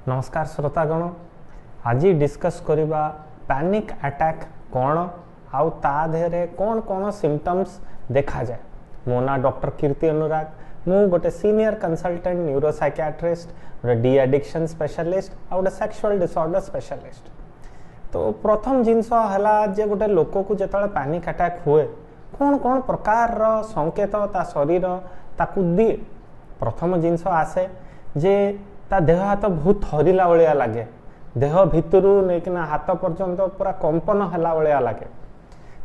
नमस्कार श्रोतागण। आज डिस्कस करबा पैनिक अटैक कौन आउ ता देहरे कौन कौन सिम्पटम्स देखा जाए। मो ना डॉक्टर कीर्ति अनुराग। मु गोटे सीनियर कंसल्टेंट न्यूरोसाइकियाट्रिस्ट, गोटे डी एडिक्शन स्पेशलिस्ट और गोटे सेक्सुअल डिसऑर्डर स्पेशलिस्ट। तो प्रथम जिनस है जे गोटे लोक को जो पैनिक अटैक हुए कौन कौन प्रकार संकेत ता शरीर ताकू दिए। प्रथम जिनस आसे जे ता देह हाथ बहुत थरिला भाया लगे, देह भितर नहीं हाथ पर्यंत पूरा कंपन है भाया लगे,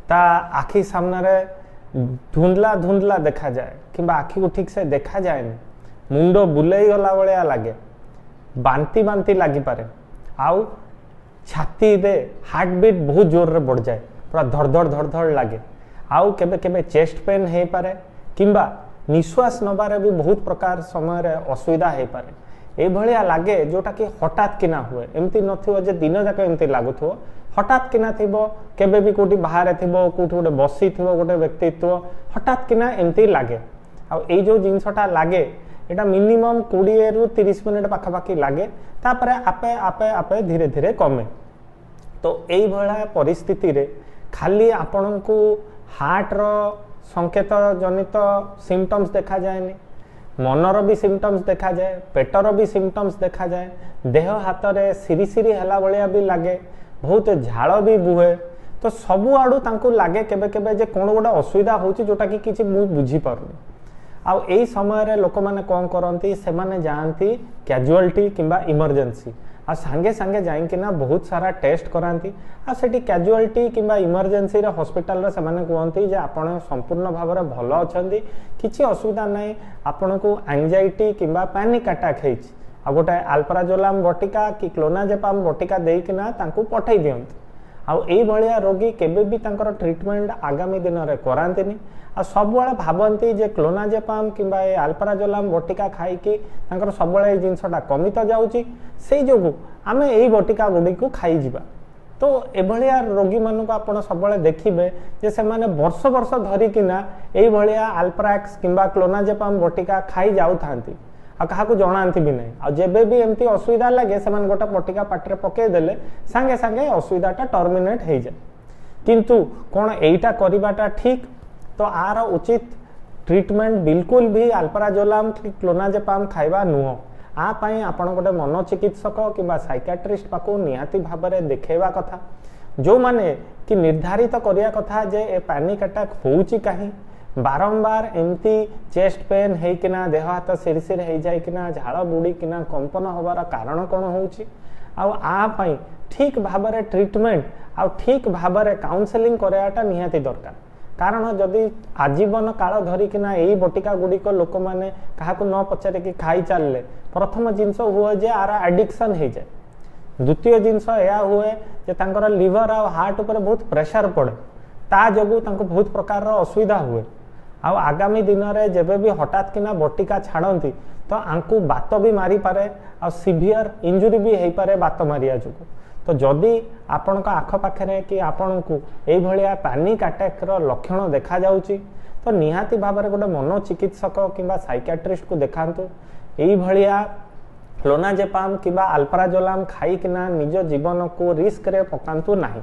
ता आखि सामने धुंधला धुंधला देखा जाए कि आखि को ठीक से देखा जाए, मुंड बुलाई गला भाया लगे, बांती बांती लगिपे, आउ छाती दे हार्ट बीट बहुत जोर रे बढ़ जाए, पूरा धड़धड़ धड़धड़ लगे, आउ केबे केबे चेस्ट पेन हो पारे किंबा निश्वास नबारे भी बहुत प्रकार समय असुविधा हो पारे। ये भाया लगे जोटा कि हठात किना हुए, एमती नथिबो जे दिन जाक एमती लागुथो, हठात किना थिबो, केबे भी कोठी बाहर थिबो, कोठी गोटे बसी थिबो गोटे व्यक्तित्व, हठात किना एमती लागे। आ ए जो जिनसटा लागे एटा मिनिमम 20 रु 30 मिनिट पाखापाखि लागे, तापरे आपे आपे आपे धीरे धीरे कमे। तो यही भाया परिस्थिति रे खाली आपण को हार्ट रो संकेत जनित सिम्पटम्स देखा जाए, मनर भी सिम्पटम्स देखा जाए, पेटर भी सिम्पटम्स देखा जाए, देह हाथ में सिरी सिरी हला भाया भी लगे, बहुत झाड़ भी बुहे। तो सबु आड़ू तांको लगे केबे केबे जे कौन गोटे असुविधा होची जोटा कि किछि मु बुझी पारुनी। आ एई समय रे लोक माने कोन करंती, से माने जानती कैजुअलिटी किंबा इमरजेंसी, आ संगे संगे जाइकिना बहुत सारा टेस्ट करांती। आ सेठी कैजुअलिटी किंबा इमरजेंसी रे हॉस्पिटल रे से माने कहंती जे आपण संपूर्ण भाव में भल अछंती, किछि असुविधा नहीं, आपण को एंजाइटी किंबा पैनिक अटैक हेछि, आ गोटे अल्प्राजोलाम बटिका कि क्लोनाजेपाम बटिका देइकिना तांको पठै दियंती। आउ एई भलिया रोगी केबे भी तांकर ट्रीटमेंट आगामी दिन रे करांतीनी। आ सब बेले भाबंती जे क्लोनाजेपाम किंबा ए अल्प्राजोलाम बटिका खाइकी तांकर सब बेले जिंसटा कमी तो जाउची, सेई जोगु आमे एई बटिका गुडी को खाई जिबा। तो एभलिया रोगी मानक आपण सब बेले देखिबे जे से माने वर्ष वर्ष धरिकिना एई भलिया अल्प्राक्स किंबा क्लोनाजेपाम बटिका खाई जाउ थांती, आ कहा को जणांती भी नहीं। आ जेबे भी एमती असुविधा लगे से मान गोटा बटिका पाटरे पके देले संगे संगे असुविधाटा टर्मिनेट हो जाए। किंतु कौन एटा करिबाटा ठीक? तो आर उचित ट्रीटमेंट बिल्कुल भी अल्प्राजोलाम क्लोनाजेपाम खाइबा नुह। आ पई आपण गोटे मनोचिकित्सक किंबा साइकियाट्रिस्ट पाको निहाती भाबरे देखेबा कथा, जो माने कि निर्धारित करिया कथा जे ए पैनिक अटैक होउची काहे, बारंबार एमती चेस्ट पेन हेकिना देह हाथ सिरसिर हो जाइकिना झाड़ बुड़ीकिना कंपन होबार कारण कौन होउची, आ पई ठीक भाव में ट्रीटमेंट आ ठीक भाव में काउंसलिंग कराटा निहाती दरकार। कारण जदि आजीवन काल धरिकिना यही बटिका गुड़िक लोक मैंने क्या न पचारिकी खाई चलले, प्रथम जिनस हुए जे आर एडिक्शन हो जाए। द्वितीय जिनस यह हुए जे तांकर लिवर आ हार्ट उपर बहुत प्रेशर पड़े, ता जोगु तांको बहुत प्रकार असुविधा हुए। आगामी दिन में जब भी हठात किना बटिका छाड़ती तो आंकु बात भी मारी पारे, आ सीवियर इंजुरी भी हो पारे बात मारिया जोगु। तो जदि आपण आख पाखे कि आपण को यह पैनिक अटैक लक्षण देखा जाउची, तो निहाती भाव में गोटे मनोचिकित्सक किंबा साइकियाट्रिस्ट को देखांतु। यही भलिया क्लोनाजेपाम किंबा अल्प्राजोलाम खाइकिना निज जीवन को रिस्क रे पकांतु नहीं।